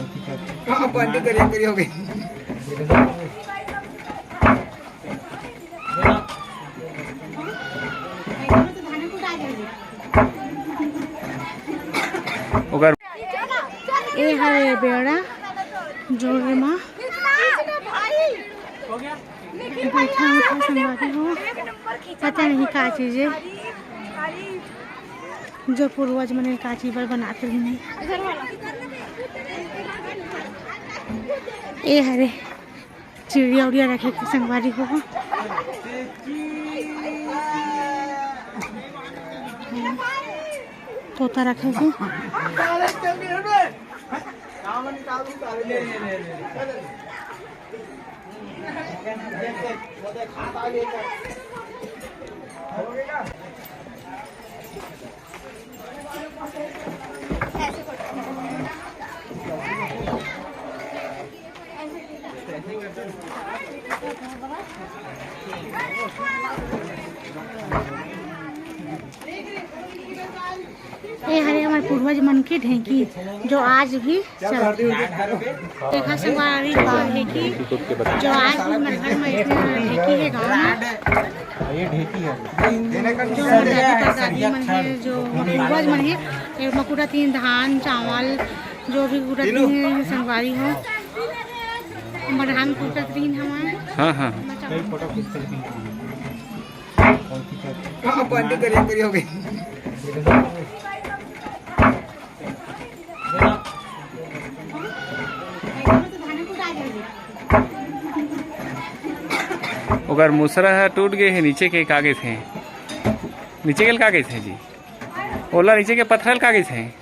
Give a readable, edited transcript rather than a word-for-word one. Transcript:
बंदी करिए हो गई। ए हरे बेड़ा जोड़े माँ बैठा संगवारी हो, पता नहीं क्या चीज़ है जो पूर्वज मने का चीज पर बनाते नहीं। ए हरे चिड़िया उड़िया रखे के संगवारी हो, तोता रखे के ये हरे हमारे पूर्वज मन की ढेंकी जो आज भी चलती है। देखा संगवारी गाँव है कि जो आज भी मनगढ़ में ढेंकी है गाँव में, ये ढेकी है जो दादी मन है जो पूर्वज मन है, एक मकुड़ा तीन धान चावल जो भी कुड़ा तीन संगवारी हो मधान कुड़ा तीन हमारे। हाँ हाँ बंदी करिए हो गई। अगर मुसरा है टूट गए हैं, नीचे के कागज हैं, नीचे के कागज हैं जी, ओला नीचे के पत्थर कागज हैं।